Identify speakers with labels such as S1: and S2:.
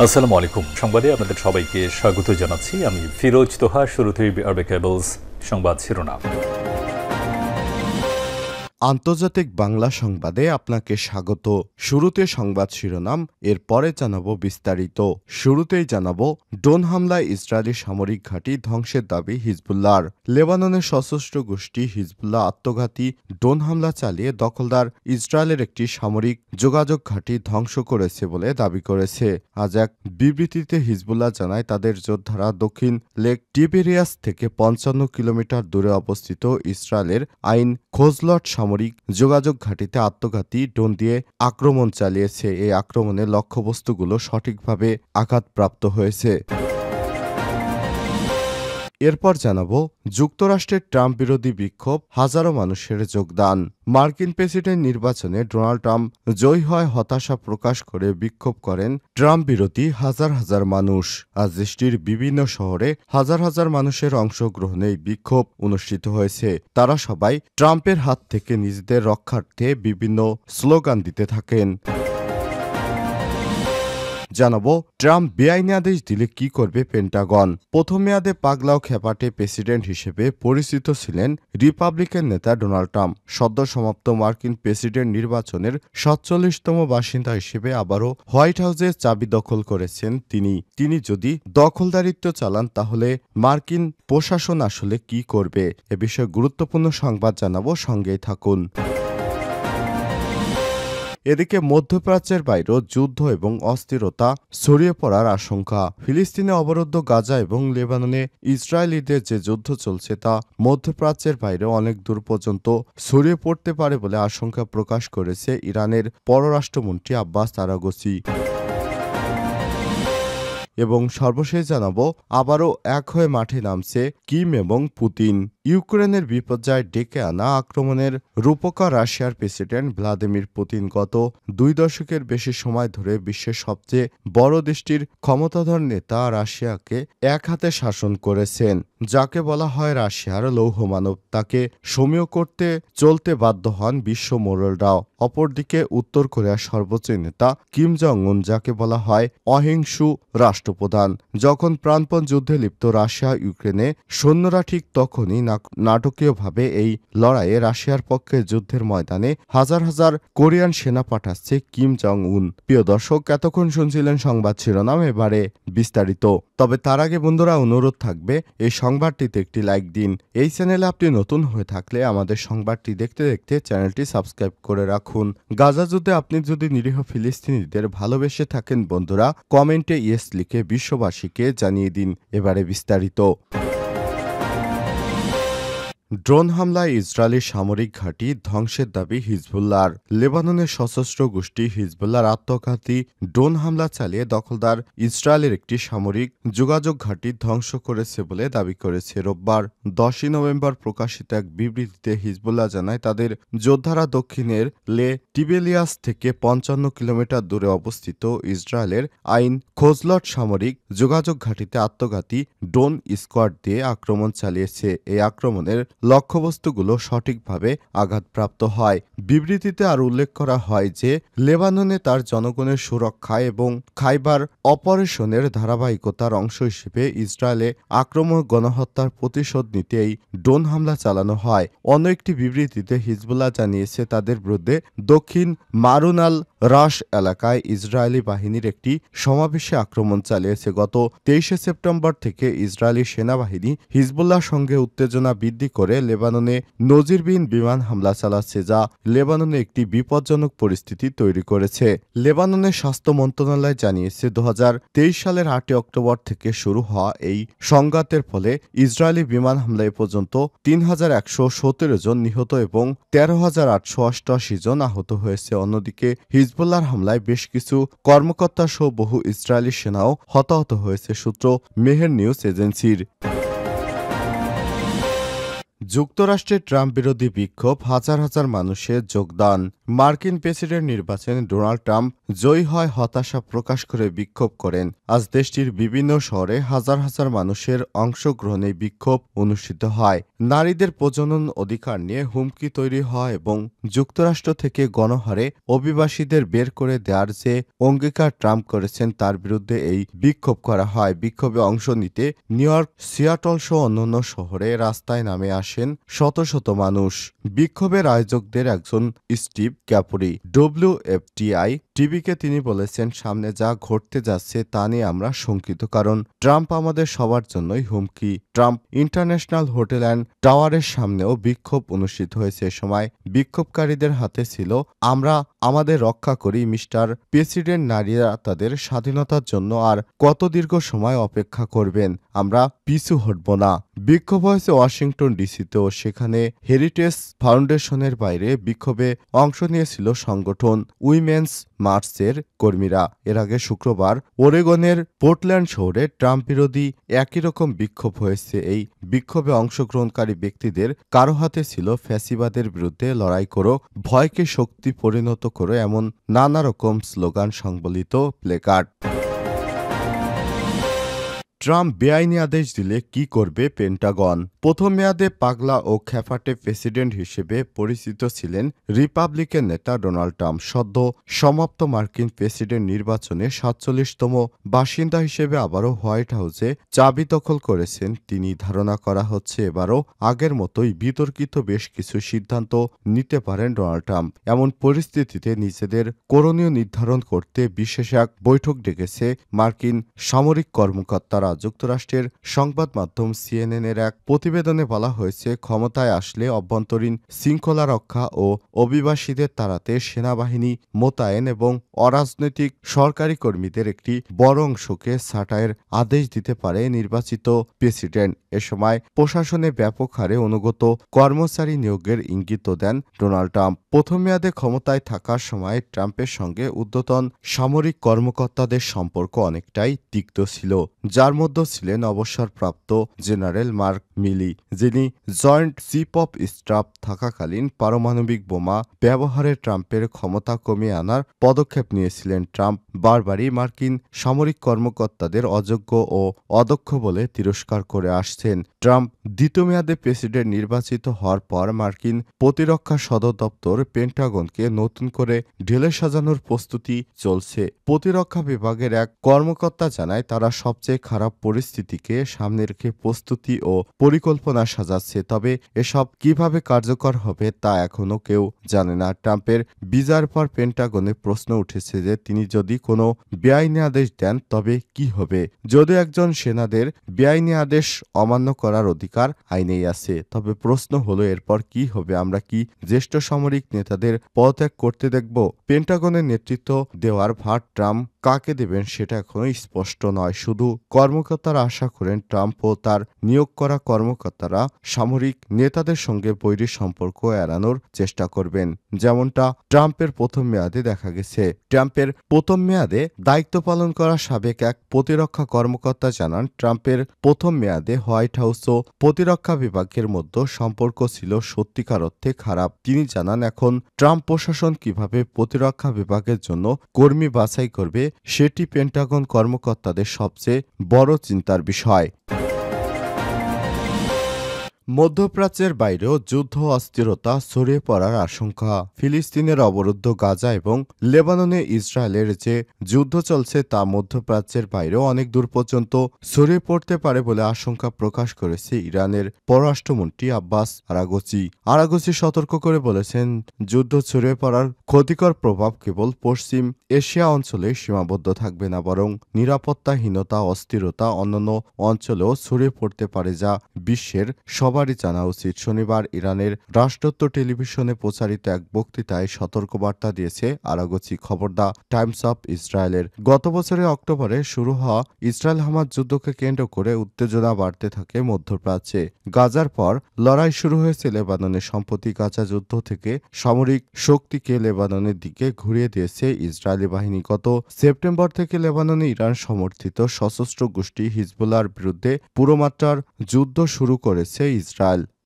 S1: আসসালামু আলাইকুম। সংবাদে আপনাদের সবাইকে স্বাগত জানাচ্ছি। আমি ফিরোজ তোহা। শুরুতেই আরবে কেবলস সংবাদ শিরোনাম।
S2: আন্তর্জাতিক বাংলা সংবাদে আপনাকে স্বাগত। শুরুতে সংবাদ শিরোনাম, এরপরে জানাবো বিস্তারিত। শুরুতেই জানাবো ড্রোন হামলায় ইসরায়েলি সামরিক ঘাঁটি ধ্বংসের দাবি হিজবুল্লাহর। লেবাননের সশস্ত্র গোষ্ঠী হিজবুল্লাহ আত্মঘাতী ড্রোন হামলা চালিয়ে দখলদার ইসরায়েলের একটি সামরিক যোগাযোগ ঘাঁটি ধ্বংস করেছে বলে দাবি করেছে। আজ এক বিবৃতিতে হিজবুল্লাহ জানায় তাদের যোদ্ধারা দক্ষিণ লেক টিবেরিয়াস থেকে ৫৫ কিলোমিটার দূরে অবস্থিত ইসরায়েলের আইন খোজলট সামরিক যোগাযোগ ঘাঁটিতে আত্মঘাতী ড্রোন দিয়ে আক্রমণ চালিয়েছে। এই আক্রমণে লক্ষ্যবস্তুগুলো সঠিকভাবে আঘাতপ্রাপ্ত হয়েছে। এরপর জানাবো যুক্তরাষ্ট্রের ট্রাম্প বিরোধী বিক্ষোভ, হাজারো মানুষের যোগদান। মার্কিন প্রেসিডেন্ট নির্বাচনে ডোনাল্ড ট্রাম্প জয়ী হয় হতাশা প্রকাশ করে বিক্ষোভ করেন ট্রাম্প বিরোধী হাজার হাজার মানুষ। আজ দেশটির বিভিন্ন শহরে হাজার হাজার মানুষের অংশগ্রহণে বিক্ষোভ অনুষ্ঠিত হয়েছে। তারা সবাই ট্রাম্পের হাত থেকে নিজেদের রক্ষার্থে বিভিন্ন স্লোগান দিতে থাকেন। জানাবো ট্রাম্প বেআইনি আদেশ দিলে কি করবে পেন্টাগন। প্রথম মেয়াদে পাগলাও খেপাটে প্রেসিডেন্ট হিসেবে পরিচিত ছিলেন রিপাবলিকান নেতা ডোনাল্ড ট্রাম্প। সদ্য সমাপ্ত মার্কিন প্রেসিডেন্ট নির্বাচনের ৪৭তম বাসিন্দা হিসেবে আবারও হোয়াইট হাউসের চাবি দখল করেছেন তিনি যদি দখলদারিত্ব চালান তাহলে মার্কিন প্রশাসন আসলে কি করবে, এ বিষয়ে গুরুত্বপূর্ণ সংবাদ জানাবো, সঙ্গেই থাকুন। এদিকে মধ্যপ্রাচ্যের বাইরেও যুদ্ধ এবং অস্থিরতা ছড়িয়ে পড়ার আশঙ্কা। ফিলিস্তিনে অবরুদ্ধ গাজা এবং লেবাননে ইসরায়েলিদের যে যুদ্ধ চলছে তা মধ্যপ্রাচ্যের বাইরে অনেক দূর পর্যন্ত ছড়িয়ে পড়তে পারে বলে আশঙ্কা প্রকাশ করেছে ইরানের পররাষ্ট্রমন্ত্রী আব্বাস আরাগচি। এবং সর্বশেষ জানাবো আবারও এক হয়ে মাঠে নামছে কিম এবং পুতিন। ইউক্রেনের বিপর্যয় ডেকে আনা আক্রমণের রূপকার রাশিয়ার প্রেসিডেন্ট ভ্লাদিমির পুতিন গত ২ দশকের বেশি সময় ধরে বিশ্বের সবচেয়ে বড় দেশটির ক্ষমতাধর নেতা রাশিয়াকে এক হাতে শাসন করেছেন, যাকে বলা হয় রাশিয়ার লৌহ মানব। তাকে সমীহ করতে চলতে বাধ্য হন বিশ্ব মোড়লরাও। অপরদিকে উত্তর কোরিয়ার সর্বোচ্চ নেতা কিম জং উন, যাকে বলা হয় অহিংসু রাষ্ট্রপ্রধান। যখন প্রাণপণ যুদ্ধে লিপ্ত রাশিয়া ইউক্রেনে সৈন্যরা ঠিক তখনই নাটকীয়ভাবে এই লড়াইয়ে রাশিয়ার পক্ষে যুদ্ধের ময়দানে হাজার হাজার কোরিয়ান সেনা পাঠাচ্ছে কিম জং উন। প্রিয় দর্শক, এতক্ষণ শুনছিলেন সংবাদ শিরোনাম, এবারে বিস্তারিত। তবে তার আগে বন্ধুরা অনুরোধ থাকবে এই সংবাদটিতে একটি লাইক দিন। এই চ্যানেলে আপনি নতুন হয়ে থাকলে আমাদের সংবাদটি দেখতে দেখতে চ্যানেলটি সাবস্ক্রাইব করে রাখুন। গাজা যুদ্ধে আপনি যদি নিরীহ ফিলিস্তিনিদের ভালোবেসে থাকেন বন্ধুরা, কমেন্টে ইয়েস লিখে বিশ্ববাসীকে জানিয়ে দিন। এবারে বিস্তারিত। ড্রোন হামলায় ইসরায়েলি সামরিক ঘাঁটি ধ্বংসের দাবি হিজবুল্লাহর। লেবাননের সশস্ত্র গোষ্ঠী হিজবুল্লাহর আত্মঘাতী ড্রোন হামলা চালিয়ে দখলদার ইসরায়েলের একটি সামরিক যোগাযোগ ঘাঁটি ধ্বংস করেছে বলে দাবি করেছে। রোববার ১০ই নভেম্বর প্রকাশিত এক বিবৃতিতে হিজবুল্লাহ জানায় তাদের যোদ্ধারা দক্ষিণের লে টিবেলিয়াস থেকে ৫৫ কিলোমিটার দূরে অবস্থিত ইসরায়েলের আইন খোজলট সামরিক যোগাযোগ ঘাঁটিতে আত্মঘাতী ড্রোন স্কোয়াড দিয়ে আক্রমণ চালিয়েছে। এই আক্রমণের লক্ষ্যবস্তুগুলো সঠিকভাবে আঘাতপ্রাপ্ত হয়। বিবৃতিতে আর উল্লেখ করা হয় যে লেবাননে তার জনগণের সুরক্ষা এবং খাইবার অপারেশনের ধারাবাহিকতার অংশ হিসেবে ইসরায়েলে আক্রমণ গণহত্যার প্রতিশোধ নিতে এই ড্রোন হামলা চালানো হয়। অন্য একটি বিবৃতিতে হিজবুল্লাহ জানিয়েছে তাদের বিরুদ্ধে দক্ষিণ মারুন আল রাশ এলাকায় ইসরায়েলি বাহিনীর একটি সমাবেশে আক্রমণ চালিয়েছে। গত ২৩শে সেপ্টেম্বর থেকে ইসরায়েলি সেনাবাহিনী হিজবুল্লাহর সঙ্গে উত্তেজনা বৃদ্ধি করে লেবাননে নজিরবিহীন বিমান হামলা চালাচ্ছে, যা লেবাননে একটি বিপজ্জনক পরিস্থিতি তৈরি করেছে। লেবাননের স্বাস্থ্য মন্ত্রণালয় জানিয়েছে ২০২৩ সালের ৮ অক্টোবর থেকে শুরু হওয়া এই সংঘাতের ফলে ইসরায়েলি বিমান হামলায় পর্যন্ত ৩,১১৭ জন নিহত এবং ১৩,৮৮৮ জন আহত হয়েছে। অন্যদিকে হিজবুল্লাহর হামলায় বেশ কিছু কর্মকর্তা সহ বহু ইসরায়েলি সেনাও হতাহত হয়েছে, সূত্র মেহের নিউজ এজেন্সির। যুক্তরাষ্ট্রে ট্রাম্প বিরোধী বিক্ষোভ, হাজার হাজার মানুষের যোগদান। মার্কিন প্রেসিডেন্ট নির্বাচনে ডোনাল্ড ট্রাম্প জয়ী হয় হতাশা প্রকাশ করে বিক্ষোভ করেন। আজ দেশটির বিভিন্ন শহরে হাজার হাজার মানুষের অংশগ্রহণে বিক্ষোভ অনুষ্ঠিত হয়। নারীদের প্রজনন অধিকার নিয়ে হুমকি তৈরি হয় এবং যুক্তরাষ্ট্র থেকে গণহারে অভিবাসীদের বের করে দেওয়ার যে অঙ্গীকার ট্রাম্প করেছেন তার বিরুদ্ধে এই বিক্ষোভ করা হয়। বিক্ষোভে অংশ নিতে নিউ ইয়র্ক, সিয়াটল সহ অন্যান্য শহরে রাস্তায় নামে আসেন শত শত মানুষ। বিক্ষোভের আয়োজকদের একজন স্টিভ ক্যাপুরি WFTI টিভিকে তিনি বলেছেন, সামনে যা ঘটতে যাচ্ছে তা নিয়ে আমরা শঙ্কিত, কারণ ট্রাম্প আমাদের সবার জন্যই হুমকি। ট্রাম্প ইন্টারন্যাশনাল হোটেল অ্যান্ড টাওয়ারের সামনেও বিক্ষোভ অনুষ্ঠিত হয়েছে। এ সময় বিক্ষোভকারীদের হাতে ছিল আমরা আমাদের রক্ষা করি মিস্টার প্রেসিডেন্ট, নারীরা তাদের স্বাধীনতার জন্য আর কত দীর্ঘ সময় অপেক্ষা করবেন, আমরা পিছু হটব না। বিক্ষোভ হয়েছে ওয়াশিংটন ডিসিতেও। সেখানে হেরিটেজ ফাউন্ডেশনের বাইরে বিক্ষোভে অংশ নিয়েছিল সংগঠন উইমেন্স মার্চের কর্মীরা। এর আগে শুক্রবার ওরেগনের পোর্টল্যান্ড শহরে ট্রাম্প বিরোধী একই রকম বিক্ষোভ হয়েছে। এই বিক্ষোভে অংশগ্রহণকারী ব্যক্তিদের কারো হাতে ছিল ফ্যাসিবাদের বিরুদ্ধে লড়াই করো, ভয়কে শক্তি পরিণত করো, এমন নানা রকম স্লোগান সংবলিত প্লেকার্ড। ট্রাম্প বেআইনি আদেশ দিলে কি করবে পেন্টাগন? প্রথম মেয়াদে পাগলা ও খ্যাফাটে প্রেসিডেন্ট হিসেবে পরিচিত ছিলেন রিপাবলিকান নেতা ডোনাল্ড ট্রাম্প। সদ্য সমাপ্ত মার্কিন প্রেসিডেন্ট নির্বাচনে ৪৭তম বাসিন্দা হিসেবে আবারও হোয়াইট হাউসে চাবি দখল করেছেন তিনি। ধারণা করা হচ্ছে এবারও আগের মতোই বিতর্কিত বেশ কিছু সিদ্ধান্ত নিতে পারেন ডোনাল্ড ট্রাম্প। এমন পরিস্থিতিতে নিজেদের করণীয় নির্ধারণ করতে বিশেষ এক বৈঠক ডেকেছে মার্কিন সামরিক কর্মকর্তারা। যুক্তরাষ্ট্রের সংবাদ মাধ্যম CNN-এর এক প্রতিবেদনে বলা হয়েছে, ক্ষমতায় আসলে অভ্যন্তরীণ শৃঙ্খলা রক্ষা ও অভিবাসীদের তাড়াতে সেনাবাহিনী মোতায়েন এবং অরাজনৈতিক সরকারি কর্মীদের একটি বড় অংশকে ছাঁটাইয়ের আদেশ দিতে পারে নির্বাচিত প্রেসিডেন্ট। এ সময় প্রশাসনে ব্যাপক হারে অনুগত কর্মচারী নিয়োগের ইঙ্গিত দেন ডোনাল্ড ট্রাম্প। প্রথম মেয়াদে ক্ষমতায় থাকার সময় ট্রাম্পের সঙ্গে ঊর্ধ্বতন সামরিক কর্মকর্তাদের সম্পর্ক অনেকটাই তিক্ত ছিল, যার মধ্যে ছিলেন অবসরপ্রাপ্ত জেনারেল মার্ক মিলি, যিনি জয়েন্ট চিফ অব স্টাফ থাকাকালীন পারমাণবিক বোমা ব্যবহারে ট্রাম্পের ক্ষমতা কমিয়ে আনার পদক্ষেপ নিয়েছিলেন। ট্রাম্প বারবারই মার্কিন সামরিক কর্মকর্তাদের অযোগ্য ও অদক্ষ বলে তিরস্কার করে আসছেন। ট্রাম্প দ্বিতীয় মেয়াদে প্রেসিডেন্ট নির্বাচিত হওয়ার পর মার্কিন প্রতিরক্ষা সদর দপ্তর পেন্টাগনকে নতুন করে ঢেলে সাজানোর প্রস্তুতি চলছে। প্রতিরক্ষা বিভাগের এক কর্মকর্তা জানায়, তারা সবচেয়ে খারাপ পরিস্থিতিকে সামনে রেখে প্রস্তুতি ও পরিকল্পনা সাজাচ্ছে, তবে এসব কিভাবে কার্যকর হবে তা এখনও কেউ জানে না। ট্রাম্পের বিজয়ের পর পেন্টাগনে প্রশ্ন উঠেছে যে তিনি যদি কোনো বেআইনি আদেশ দেন তবে কি হবে। যদিও একজন সেনাদের বেআইনি আদেশ অমান্য করার অধিকার আইনেই আছে, তবে প্রশ্ন হলো এরপর কি হবে? আমরা কি জ্যেষ্ঠ সামরিক নেতাদের পদত্যাগ করতে দেখব? পেন্টাগনের নেতৃত্ব দেওয়ার ভার ট্রাম্প কাকে দেবেন সেটা এখনো স্পষ্ট নয়। শুধু কর্মকর্তারা আশা করেন ট্রাম্প ও তার নিয়োগ করা কর্মকর্তারা সামরিক নেতাদের সঙ্গে বৈরী সম্পর্ক এড়ানোর চেষ্টা করবেন, যেমনটা ট্রাম্পের প্রথম মেয়াদে দেখা গেছে। ট্রাম্পের প্রথম মেয়াদে দায়িত্ব পালন করা সাবেক এক প্রতিরক্ষা কর্মকর্তা জানান, ট্রাম্পের প্রথম মেয়াদে হোয়াইট হাউস ও প্রতিরক্ষা বিভাগের মধ্যে সম্পর্ক ছিল সত্যিকার অর্থে খারাপ। তিনি জানান, এখন ট্রাম্প প্রশাসন কিভাবে প্রতিরক্ষা বিভাগের জন্য কর্মী বাছাই করবে সেটি পেন্টাগন কর্মকর্তাদের সবচেয়ে বড় চিন্তার বিষয়। মধ্যপ্রাচ্যের বাইরেও যুদ্ধ অস্থিরতা ছড়িয়ে পড়ার আশঙ্কা। ফিলিস্তিনের অবরুদ্ধ গাজা এবং লেবাননে ইসরায়েলের যে যুদ্ধ চলছে তা মধ্যপ্রাচ্যের বাইরেও অনেক দূর পর্যন্ত ছড়িয়ে পড়তে পারে বলে আশঙ্কা প্রকাশ করেছে ইরানের পররাষ্ট্রমন্ত্রী আব্বাস আরাগচি। আরাগচি সতর্ক করে বলেছেন, যুদ্ধ ছড়িয়ে পড়ার ক্ষতিকর প্রভাব কেবল পশ্চিম এশিয়া অঞ্চলে সীমাবদ্ধ থাকবে না, বরং নিরাপত্তাহীনতা, অস্থিরতা অন্যান্য অঞ্চলেও ছড়িয়ে পড়তে পারে, যা বিশ্বের সবারই জানা উচিত। শনিবার ইরানের রাষ্ট্রত্ব টেলিভিশনে প্রচারিত এক বক্তৃতায় সতর্কবার্তা দিয়েছে আরাগচি। খবর দ্য টাইমস অব ইসরায়েলের। গত বছরের অক্টোবরে শুরু হওয়া ইসরায়েল হামাস যুদ্ধকে কেন্দ্র করে উত্তেজনা বাড়তে থাকে মধ্যপ্রাচ্যে। গাজার পর লড়াই শুরু হয়েছে লেবাননে। সম্প্রতি গাজা যুদ্ধ থেকে সামরিক শক্তিকে লেবাননের দিকে ঘুরিয়ে দিয়েছে ইসরায়েলি বাহিনী। গত সেপ্টেম্বর থেকে লেবাননে ইরান সমর্থিত সশস্ত্র গোষ্ঠী হিজবুল্লাহর বিরুদ্ধে পুরোমাত্রার যুদ্ধ শুরু করেছে ইসরায়েল।